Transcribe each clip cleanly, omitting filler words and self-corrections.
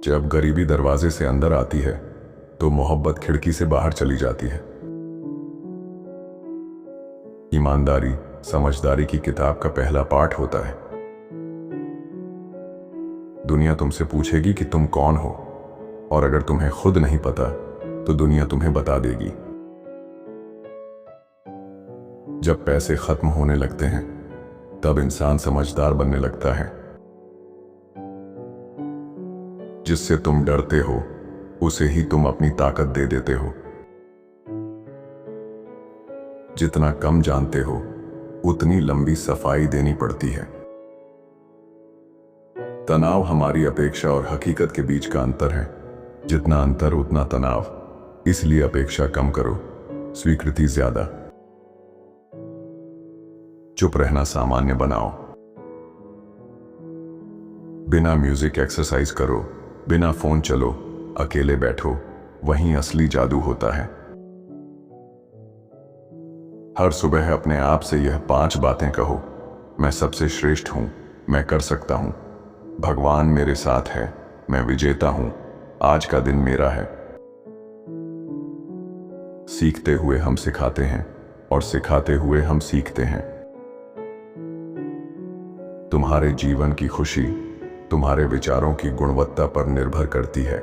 जब गरीबी दरवाजे से अंदर आती है तो मोहब्बत खिड़की से बाहर चली जाती है। ईमानदारी समझदारी की किताब का पहला पाठ होता है। दुनिया तुमसे पूछेगी कि तुम कौन हो, और अगर तुम्हें खुद नहीं पता तो दुनिया तुम्हें बता देगी। जब पैसे खत्म होने लगते हैं तब इंसान समझदार बनने लगता है। जिससे तुम डरते हो उसे ही तुम अपनी ताकत दे देते हो। जितना कम जानते हो उतनी लंबी सफाई देनी पड़ती है। तनाव हमारी अपेक्षा और हकीकत के बीच का अंतर है। जितना अंतर उतना तनाव, इसलिए अपेक्षा कम करो, स्वीकृति ज्यादा। चुप रहना सामान्य बनाओ। बिना म्यूजिक एक्सरसाइज करो, बिना फोन चलो, अकेले बैठो, वहीं असली जादू होता है। हर सुबह अपने आप से यह 5 बातें कहो। मैं सबसे श्रेष्ठ हूं, मैं कर सकता हूं, भगवान मेरे साथ है, मैं विजेता हूं, आज का दिन मेरा है। सीखते हुए हम सिखाते हैं और सिखाते हुए हम सीखते हैं। तुम्हारे जीवन की खुशी तुम्हारे विचारों की गुणवत्ता पर निर्भर करती है।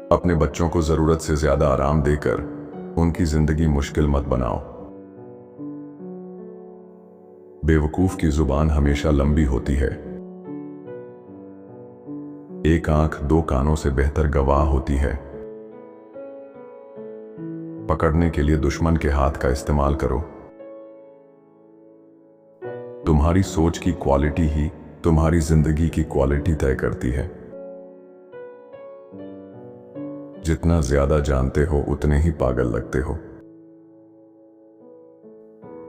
अपने बच्चों को जरूरत से ज्यादा आराम देकर उनकी जिंदगी मुश्किल मत बनाओ। बेवकूफ की जुबान हमेशा लंबी होती है। एक आंख 2 कानों से बेहतर गवाह होती है। पकड़ने के लिए दुश्मन के हाथ का इस्तेमाल करो। तुम्हारी सोच की क्वालिटी ही तुम्हारी जिंदगी की क्वालिटी तय करती है। जितना ज्यादा जानते हो उतने ही पागल लगते हो।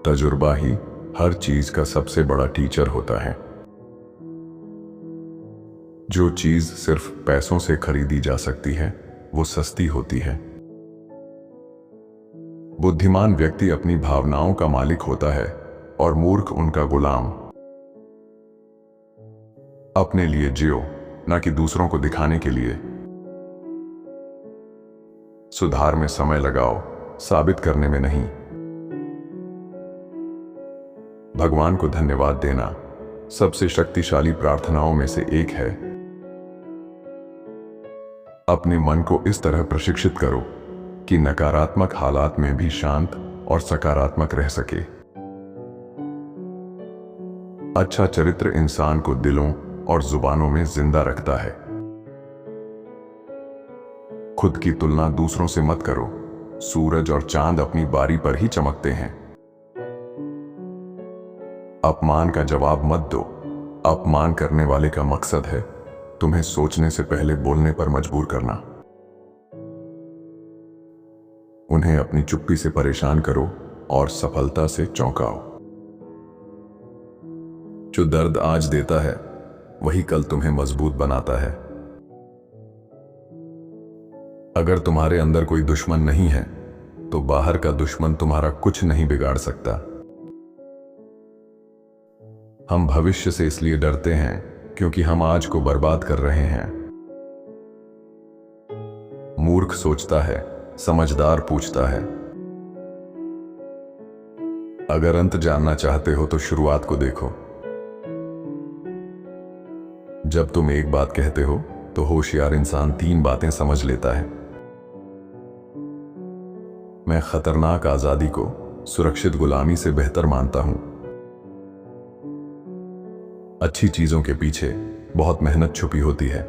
तजुर्बा ही हर चीज का सबसे बड़ा टीचर होता है। जो चीज सिर्फ पैसों से खरीदी जा सकती है वो सस्ती होती है। बुद्धिमान व्यक्ति अपनी भावनाओं का मालिक होता है और मूर्ख उनका गुलाम। अपने लिए जियो, ना कि दूसरों को दिखाने के लिए। सुधार में समय लगाओ, साबित करने में नहीं। भगवान को धन्यवाद देना सबसे शक्तिशाली प्रार्थनाओं में से एक है। अपने मन को इस तरह प्रशिक्षित करो कि नकारात्मक हालात में भी शांत और सकारात्मक रह सके। अच्छा चरित्र इंसान को दिलों और जुबानों में जिंदा रखता है। खुद की तुलना दूसरों से मत करो। सूरज और चांद अपनी बारी पर ही चमकते हैं। अपमान का जवाब मत दो। अपमान करने वाले का मकसद है तुम्हें सोचने से पहले बोलने पर मजबूर करना। उन्हें अपनी चुप्पी से परेशान करो और सफलता से चौंकाओ। जो दर्द आज देता है वही कल तुम्हें मजबूत बनाता है। अगर तुम्हारे अंदर कोई दुश्मन नहीं है तो बाहर का दुश्मन तुम्हारा कुछ नहीं बिगाड़ सकता। हम भविष्य से इसलिए डरते हैं क्योंकि हम आज को बर्बाद कर रहे हैं। मूर्ख सोचता है, समझदार पूछता है। अगर अंत जानना चाहते हो तो शुरुआत को देखो। जब तुम एक बात कहते हो तो होशियार इंसान 3 बातें समझ लेता है। मैं खतरनाक आजादी को सुरक्षित गुलामी से बेहतर मानता हूं। अच्छी चीजों के पीछे बहुत मेहनत छुपी होती है।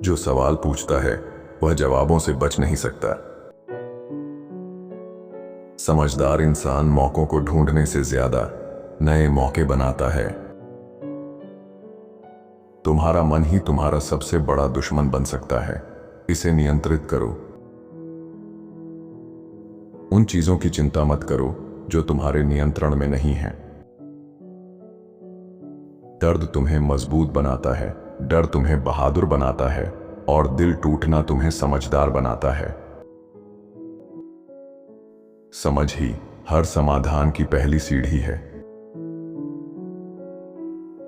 जो सवाल पूछता है वह जवाबों से बच नहीं सकता। समझदार इंसान मौकों को ढूंढने से ज्यादा नए मौके बनाता है। तुम्हारा मन ही तुम्हारा सबसे बड़ा दुश्मन बन सकता है। इसे नियंत्रित करो। उन चीजों की चिंता मत करो जो तुम्हारे नियंत्रण में नहीं है। दर्द तुम्हें मजबूत बनाता है, डर तुम्हें बहादुर बनाता है और दिल टूटना तुम्हें समझदार बनाता है। समझ ही हर समाधान की पहली सीढ़ी है।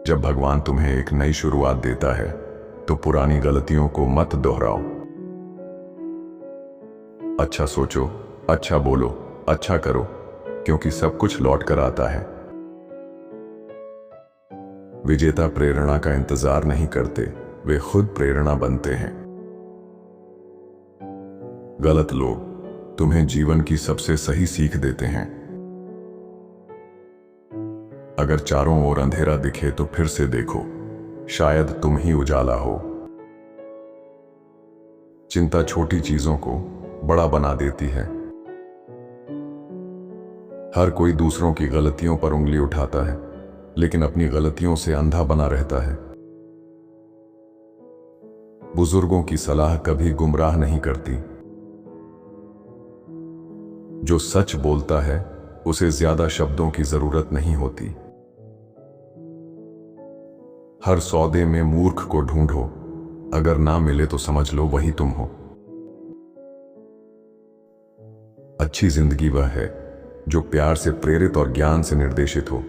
जब भगवान तुम्हें एक नई शुरुआत देता है तो पुरानी गलतियों को मत दोहराओ। अच्छा सोचो, अच्छा बोलो, अच्छा करो, क्योंकि सब कुछ लौट कर आता है। विजेता प्रेरणा का इंतजार नहीं करते, वे खुद प्रेरणा बनते हैं। गलत लोग तुम्हें जीवन की सबसे सही सीख देते हैं। अगर चारों ओर अंधेरा दिखे तो फिर से देखो, शायद तुम ही उजाला हो। चिंता छोटी चीजों को बड़ा बना देती है। हर कोई दूसरों की गलतियों पर उंगली उठाता है, लेकिन अपनी गलतियों से अंधा बना रहता है। बुजुर्गों की सलाह कभी गुमराह नहीं करती। जो सच बोलता है उसे ज्यादा शब्दों की जरूरत नहीं होती। हर सौदे में मूर्ख को ढूंढो, अगर ना मिले तो समझ लो वही तुम हो। अच्छी जिंदगी वह है जो प्यार से प्रेरित और ज्ञान से निर्देशित हो।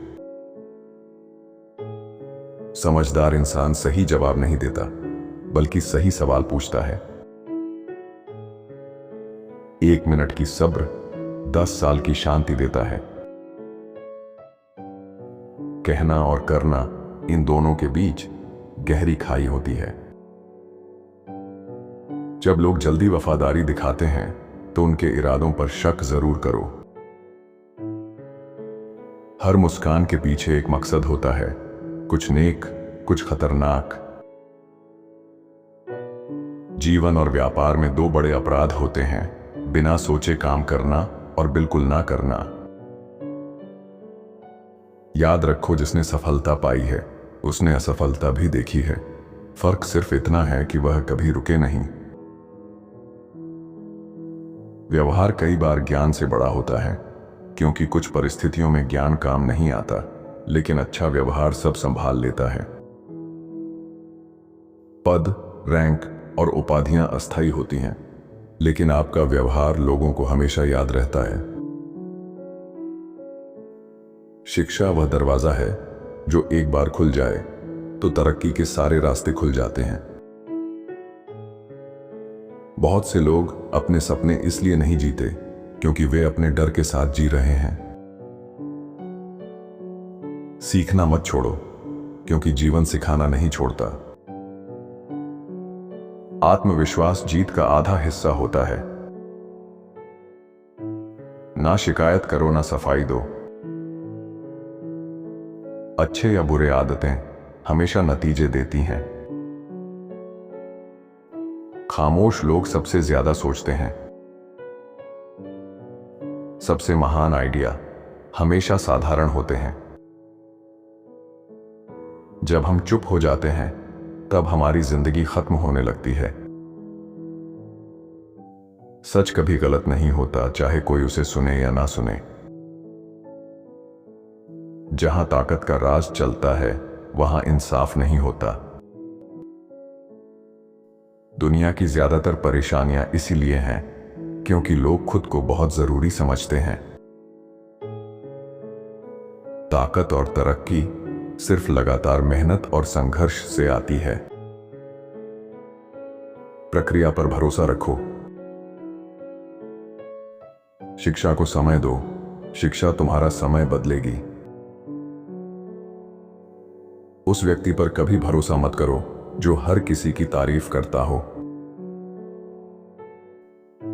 समझदार इंसान सही जवाब नहीं देता, बल्कि सही सवाल पूछता है। 1 मिनट की सब्र 10 साल की शांति देता है। कहना और करना, इन दोनों के बीच गहरी खाई होती है। जब लोग जल्दी वफादारी दिखाते हैं तो उनके इरादों पर शक जरूर करो। हर मुस्कान के पीछे एक मकसद होता है, कुछ नेक, कुछ खतरनाक। जीवन और व्यापार में 2 बड़े अपराध होते हैं, बिना सोचे काम करना और बिल्कुल ना करना। याद रखो, जिसने सफलता पाई है उसने असफलता भी देखी है। फर्क सिर्फ इतना है कि वह कभी रुके नहीं। व्यवहार कई बार ज्ञान से बड़ा होता है, क्योंकि कुछ परिस्थितियों में ज्ञान काम नहीं आता, लेकिन अच्छा व्यवहार सब संभाल लेता है। पद, रैंक और उपाधियां अस्थायी होती हैं, लेकिन आपका व्यवहार लोगों को हमेशा याद रहता है। शिक्षा वह दरवाजा है जो एक बार खुल जाए तो तरक्की के सारे रास्ते खुल जाते हैं। बहुत से लोग अपने सपने इसलिए नहीं जीते क्योंकि वे अपने डर के साथ जी रहे हैं। सीखना मत छोड़ो, क्योंकि जीवन सिखाना नहीं छोड़ता। आत्मविश्वास जीत का आधा हिस्सा होता है। ना शिकायत करो, ना सफाई दो। अच्छे या बुरे आदतें हमेशा नतीजे देती हैं। खामोश लोग सबसे ज्यादा सोचते हैं। सबसे महान आइडिया हमेशा साधारण होते हैं। जब हम चुप हो जाते हैं तब हमारी जिंदगी खत्म होने लगती है। सच कभी गलत नहीं होता, चाहे कोई उसे सुने या ना सुने। जहां ताकत का राज चलता है वहां इंसाफ नहीं होता। दुनिया की ज्यादातर परेशानियां इसीलिए हैं क्योंकि लोग खुद को बहुत जरूरी समझते हैं। ताकत और तरक्की सिर्फ लगातार मेहनत और संघर्ष से आती है। प्रक्रिया पर भरोसा रखो। शिक्षा को समय दो, शिक्षा तुम्हारा समय बदलेगी। उस व्यक्ति पर कभी भरोसा मत करो जो हर किसी की तारीफ करता हो।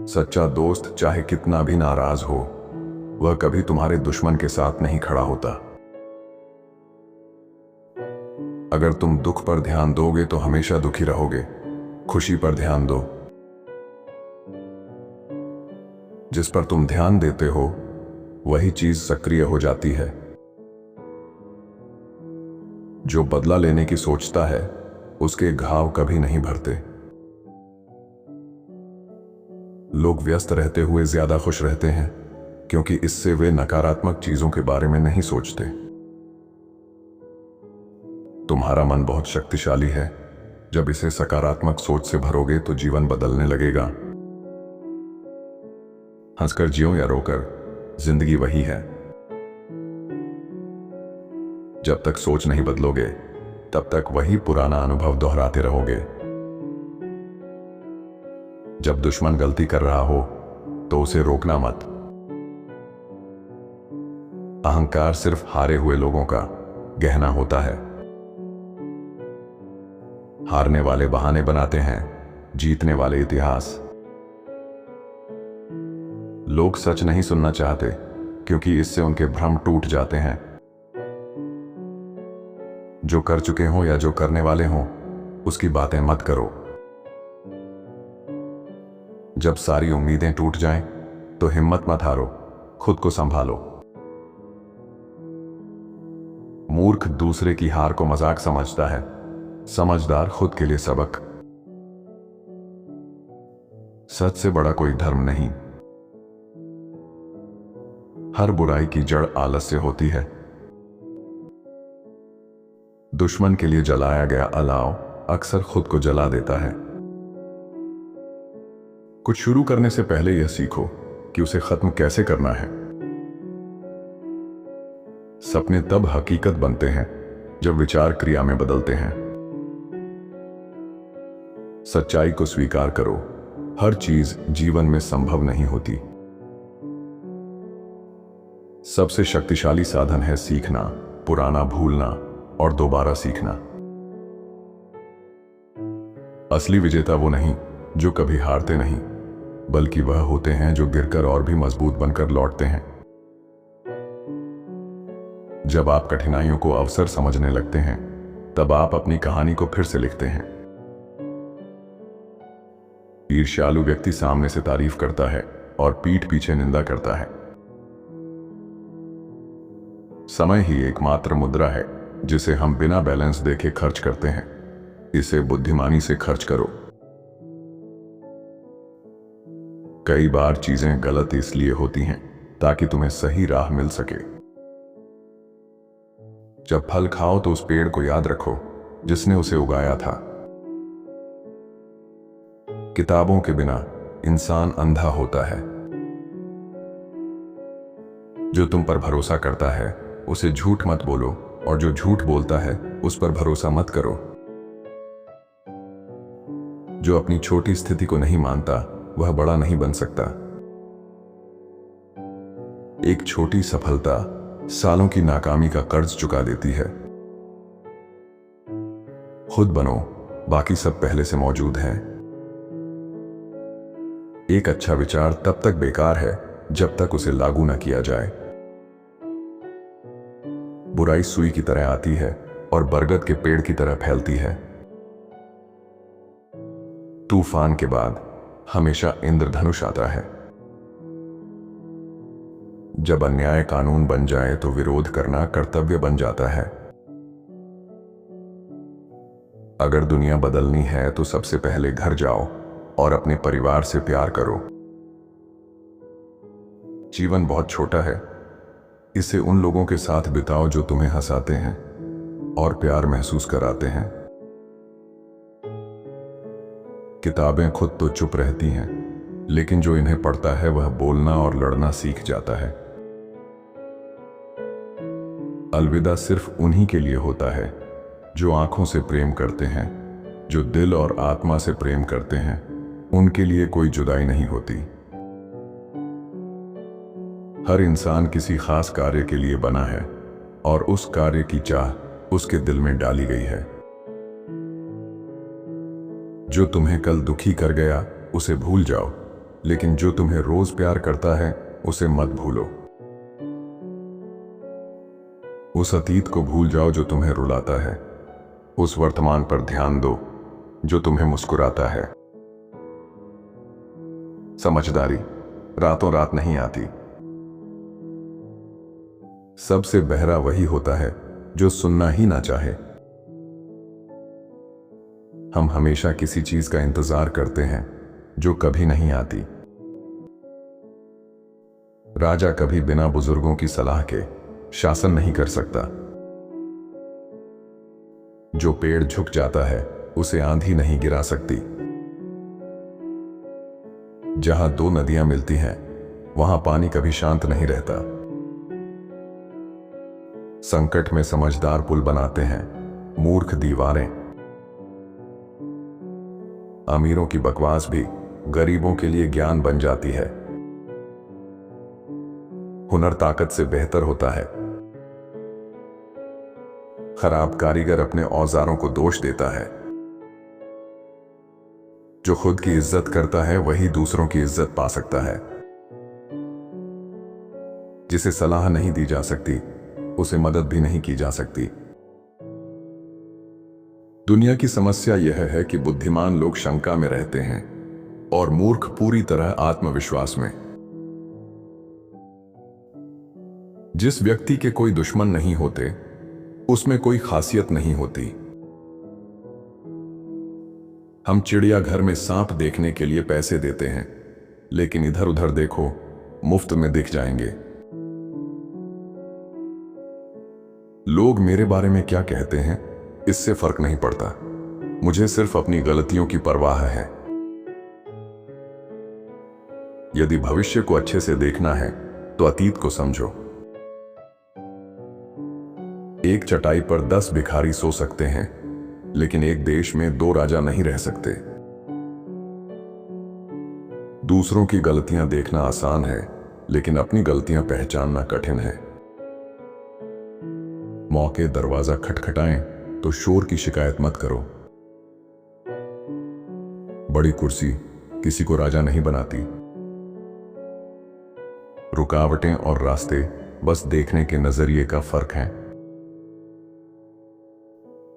सच्चा दोस्त चाहे कितना भी नाराज हो, वह कभी तुम्हारे दुश्मन के साथ नहीं खड़ा होता। अगर तुम दुख पर ध्यान दोगे तो हमेशा दुखी रहोगे। खुशी पर ध्यान दो। जिस पर तुम ध्यान देते हो वही चीज सक्रिय हो जाती है। जो बदला लेने की सोचता है उसके घाव कभी नहीं भरते। लोग व्यस्त रहते हुए ज्यादा खुश रहते हैं क्योंकि इससे वे नकारात्मक चीजों के बारे में नहीं सोचते। तुम्हारा मन बहुत शक्तिशाली है। जब इसे सकारात्मक सोच से भरोगे तो जीवन बदलने लगेगा। हंसकर जियो या रोकर, जिंदगी वही है। जब तक सोच नहीं बदलोगे तब तक वही पुराना अनुभव दोहराते रहोगे। जब दुश्मन गलती कर रहा हो तो उसे रोकना मत। अहंकार सिर्फ हारे हुए लोगों का गहना होता है। हारने वाले बहाने बनाते हैं, जीतने वाले इतिहास। लोग सच नहीं सुनना चाहते क्योंकि इससे उनके भ्रम टूट जाते हैं। जो कर चुके हो या जो करने वाले हो उसकी बातें मत करो। जब सारी उम्मीदें टूट जाएं तो हिम्मत मत हारो, खुद को संभालो। मूर्ख दूसरे की हार को मजाक समझता है, समझदार खुद के लिए सबक। सच से बड़ा कोई धर्म नहीं। हर बुराई की जड़ आलस्य होती है। दुश्मन के लिए जलाया गया अलाव अक्सर खुद को जला देता है। कुछ शुरू करने से पहले यह सीखो कि उसे खत्म कैसे करना है। सपने तब हकीकत बनते हैं जब विचार क्रिया में बदलते हैं। सच्चाई को स्वीकार करो, हर चीज जीवन में संभव नहीं होती। सबसे शक्तिशाली साधन है सीखना, पुराना भूलना और दोबारा सीखना। असली विजेता वो नहीं जो कभी हारते नहीं, बल्कि वह होते हैं जो गिरकर और भी मजबूत बनकर लौटते हैं। जब आप कठिनाइयों को अवसर समझने लगते हैं, तब आप अपनी कहानी को फिर से लिखते हैं। ईर्ष्यालु व्यक्ति सामने से तारीफ करता है और पीठ पीछे निंदा करता है। समय ही एकमात्र मुद्रा है जिसे हम बिना बैलेंस देखे खर्च करते हैं। इसे बुद्धिमानी से खर्च करो। कई बार चीजें गलत इसलिए होती हैं ताकि तुम्हें सही राह मिल सके। जब फल खाओ तो उस पेड़ को याद रखो जिसने उसे उगाया था। किताबों के बिना इंसान अंधा होता है। जो तुम पर भरोसा करता है उसे झूठ मत बोलो, और जो झूठ बोलता है उस पर भरोसा मत करो। जो अपनी छोटी स्थिति को नहीं मानता वह बड़ा नहीं बन सकता। एक छोटी सफलता सालों की नाकामी का कर्ज चुका देती है। खुद बनो, बाकी सब पहले से मौजूद है। एक अच्छा विचार तब तक बेकार है जब तक उसे लागू न किया जाए। बुराई सुई की तरह आती है और बरगद के पेड़ की तरह फैलती है। तूफान के बाद हमेशा इंद्रधनुष आता है। जब अन्याय कानून बन जाए तो विरोध करना कर्तव्य बन जाता है। अगर दुनिया बदलनी है तो सबसे पहले घर जाओ और अपने परिवार से प्यार करो। जीवन बहुत छोटा है, इसे उन लोगों के साथ बिताओ जो तुम्हें हंसाते हैं और प्यार महसूस कराते हैं। किताबें खुद तो चुप रहती हैं, लेकिन जो इन्हें पढ़ता है वह बोलना और लड़ना सीख जाता है। अलविदा सिर्फ उन्हीं के लिए होता है जो आंखों से प्रेम करते हैं। जो दिल और आत्मा से प्रेम करते हैं उनके लिए कोई जुदाई नहीं होती। हर इंसान किसी खास कार्य के लिए बना है और उस कार्य की चाह उसके दिल में डाली गई है। जो तुम्हें कल दुखी कर गया उसे भूल जाओ, लेकिन जो तुम्हें रोज प्यार करता है उसे मत भूलो। उस अतीत को भूल जाओ जो तुम्हें रुलाता है। उस वर्तमान पर ध्यान दो जो तुम्हें मुस्कुराता है। समझदारी रातों रात नहीं आती। सबसे बहरा वही होता है जो सुनना ही ना चाहे। हम हमेशा किसी चीज का इंतजार करते हैं जो कभी नहीं आती। राजा कभी बिना बुजुर्गों की सलाह के शासन नहीं कर सकता। जो पेड़ झुक जाता है उसे आंधी नहीं गिरा सकती। जहां दो नदियां मिलती हैं वहां पानी कभी शांत नहीं रहता। संकट में समझदार पुल बनाते हैं, मूर्ख दीवारें। अमीरों की बकवास भी गरीबों के लिए ज्ञान बन जाती है। हुनर ताकत से बेहतर होता है। खराब कारीगर अपने औजारों को दोष देता है। जो खुद की इज्जत करता है वही दूसरों की इज्जत पा सकता है। जिसे सलाह नहीं दी जा सकती उसे मदद भी नहीं की जा सकती। दुनिया की समस्या यह है कि बुद्धिमान लोग शंका में रहते हैं और मूर्ख पूरी तरह आत्मविश्वास में। जिस व्यक्ति के कोई दुश्मन नहीं होते उसमें कोई खासियत नहीं होती। हम चिड़ियाघर में सांप देखने के लिए पैसे देते हैं, लेकिन इधर उधर देखो मुफ्त में दिख जाएंगे। लोग मेरे बारे में क्या कहते हैं इससे फर्क नहीं पड़ता। मुझे सिर्फ अपनी गलतियों की परवाह है। यदि भविष्य को अच्छे से देखना है तो अतीत को समझो। एक चटाई पर 10 भिखारी सो सकते हैं, लेकिन एक देश में 2 राजा नहीं रह सकते। दूसरों की गलतियां देखना आसान है, लेकिन अपनी गलतियां पहचानना कठिन है। मौके दरवाजा खटखटाएं तो शोर की शिकायत मत करो। बड़ी कुर्सी किसी को राजा नहीं बनाती। रुकावटें और रास्ते बस देखने के नजरिए का फर्क है।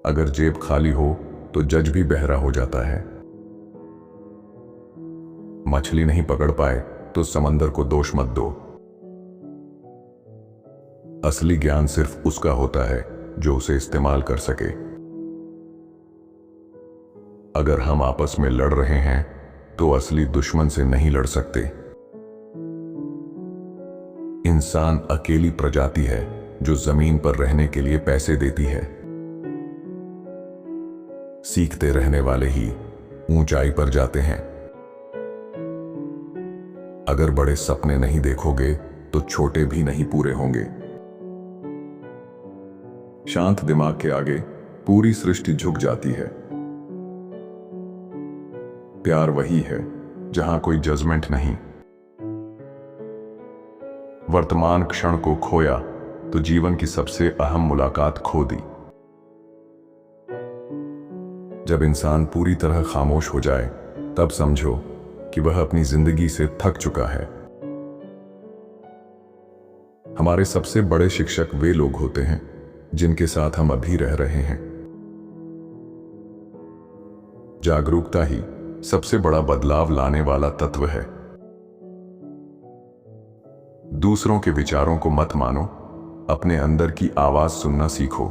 अगर जेब खाली हो तो जज भी बहरा हो जाता है। मछली नहीं पकड़ पाए तो समंदर को दोष मत दो। असली ज्ञान सिर्फ उसका होता है जो उसे इस्तेमाल कर सके। अगर हम आपस में लड़ रहे हैं तो असली दुश्मन से नहीं लड़ सकते। इंसान अकेली प्रजाति है जो जमीन पर रहने के लिए पैसे देती है। सीखते रहने वाले ही ऊंचाई पर जाते हैं। अगर बड़े सपने नहीं देखोगे तो छोटे भी नहीं पूरे होंगे। शांत दिमाग के आगे पूरी सृष्टि झुक जाती है। प्यार वही है जहां कोई जजमेंट नहीं। वर्तमान क्षण को खोया तो जीवन की सबसे अहम मुलाकात खो दी। जब इंसान पूरी तरह खामोश हो जाए तब समझो कि वह अपनी जिंदगी से थक चुका है। हमारे सबसे बड़े शिक्षक वे लोग होते हैं जिनके साथ हम अभी रह रहे हैं। जागरूकता ही सबसे बड़ा बदलाव लाने वाला तत्व है। दूसरों के विचारों को मत मानो, अपने अंदर की आवाज सुनना सीखो।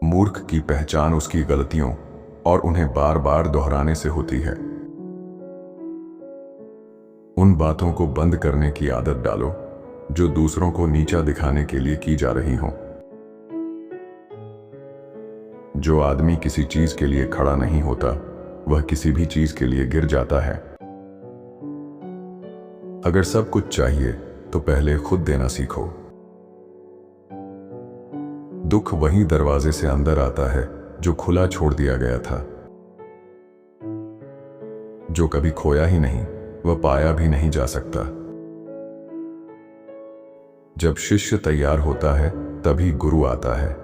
मूर्ख की पहचान उसकी गलतियों और उन्हें बार बार दोहराने से होती है। उन बातों को बंद करने की आदत डालो जो दूसरों को नीचा दिखाने के लिए की जा रही हों। जो आदमी किसी चीज के लिए खड़ा नहीं होता वह किसी भी चीज के लिए गिर जाता है। अगर सब कुछ चाहिए तो पहले खुद देना सीखो। दुख वही दरवाजे से अंदर आता है जो खुला छोड़ दिया गया था। जो कभी खोया ही नहीं वह पाया भी नहीं जा सकता। जब शिष्य तैयार होता है तभी गुरु आता है।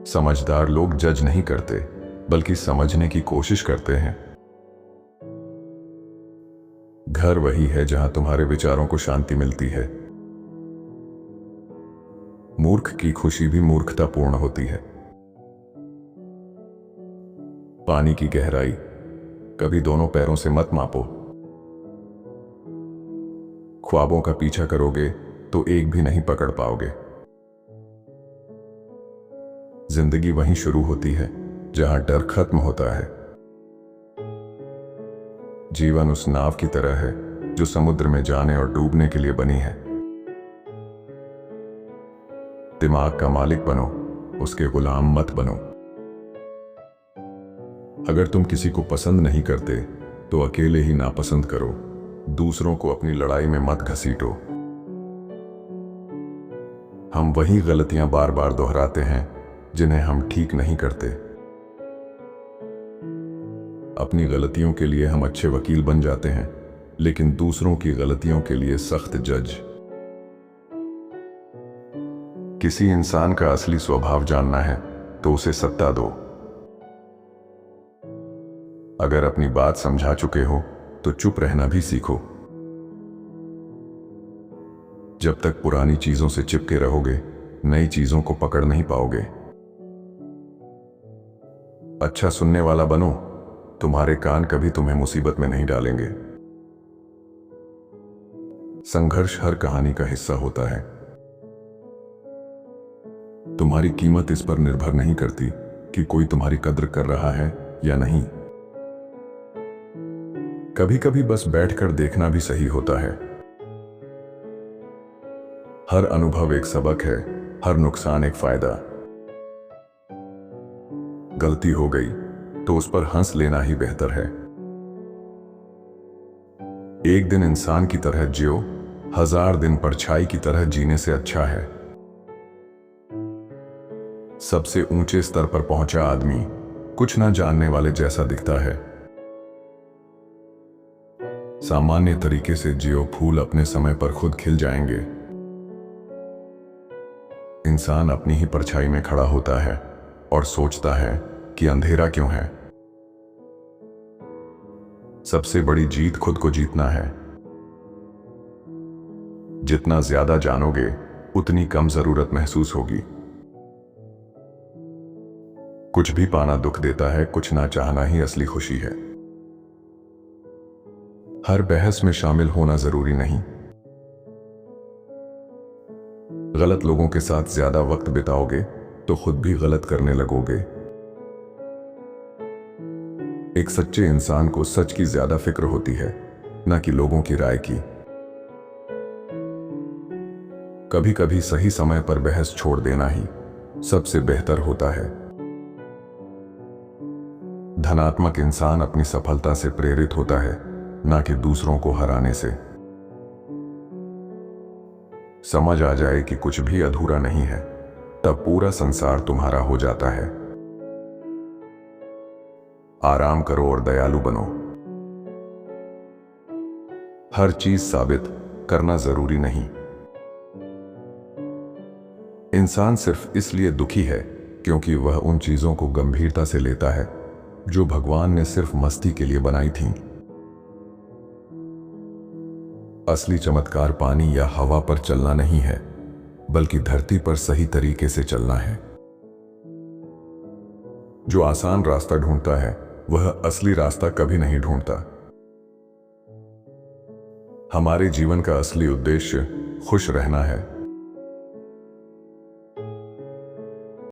समझदार लोग जज नहीं करते बल्कि समझने की कोशिश करते हैं। घर वही है जहां तुम्हारे विचारों को शांति मिलती है। मूर्ख की खुशी भी मूर्खतापूर्ण होती है। पानी की गहराई कभी दोनों पैरों से मत मापो। ख्वाबों का पीछा करोगे तो एक भी नहीं पकड़ पाओगे। जिंदगी वहीं शुरू होती है जहां डर खत्म होता है। जीवन उस नाव की तरह है जो समुद्र में जाने और डूबने के लिए बनी है। दिमाग का मालिक बनो, उसके गुलाम मत बनो। अगर तुम किसी को पसंद नहीं करते तो अकेले ही नापसंद करो। दूसरों को अपनी लड़ाई में मत घसीटो। हम वही गलतियां बार बार दोहराते हैं जिन्हें हम ठीक नहीं करते। अपनी गलतियों के लिए हम अच्छे वकील बन जाते हैं, लेकिन दूसरों की गलतियों के लिए सख्त जज। किसी इंसान का असली स्वभाव जानना है तो उसे सत्ता दो। अगर अपनी बात समझा चुके हो तो चुप रहना भी सीखो। जब तक पुरानी चीजों से चिपके रहोगे, नई चीजों को पकड़ नहीं पाओगे। अच्छा सुनने वाला बनो, तुम्हारे कान कभी तुम्हें मुसीबत में नहीं डालेंगे। संघर्ष हर कहानी का हिस्सा होता है। तुम्हारी कीमत इस पर निर्भर नहीं करती कि कोई तुम्हारी कद्र कर रहा है या नहीं। कभी कभी बस बैठकर देखना भी सही होता है। हर अनुभव एक सबक है, हर नुकसान एक फायदा। गलती हो गई तो उस पर हंस लेना ही बेहतर है। एक दिन इंसान की तरह जियो, 1000 दिन परछाई की तरह जीने से अच्छा है। सबसे ऊंचे स्तर पर पहुंचा आदमी कुछ ना जानने वाले जैसा दिखता है। सामान्य तरीके से जियो, फूल अपने समय पर खुद खिल जाएंगे। इंसान अपनी ही परछाई में खड़ा होता है और सोचता है कि अंधेरा क्यों है। सबसे बड़ी जीत खुद को जीतना है। जितना ज्यादा जानोगे उतनी कम जरूरत महसूस होगी। कुछ भी पाना दुख देता है, कुछ ना चाहना ही असली खुशी है। हर बहस में शामिल होना जरूरी नहीं। गलत लोगों के साथ ज्यादा वक्त बिताओगे तो खुद भी गलत करने लगोगे। एक सच्चे इंसान को सच की ज्यादा फिक्र होती है, ना कि लोगों की राय की। कभी कभी सही समय पर बहस छोड़ देना ही सबसे बेहतर होता है। धनात्मक इंसान अपनी सफलता से प्रेरित होता है, ना कि दूसरों को हराने से। समझ आ जाए कि कुछ भी अधूरा नहीं है, तब पूरा संसार तुम्हारा हो जाता है। आराम करो और दयालु बनो। हर चीज साबित करना जरूरी नहीं। इंसान सिर्फ इसलिए दुखी है क्योंकि वह उन चीजों को गंभीरता से लेता है जो भगवान ने सिर्फ मस्ती के लिए बनाई थीं। असली चमत्कार पानी या हवा पर चलना नहीं है, बल्कि धरती पर सही तरीके से चलना है। जो आसान रास्ता ढूंढता है वह असली रास्ता कभी नहीं ढूंढता। हमारे जीवन का असली उद्देश्य खुश रहना है,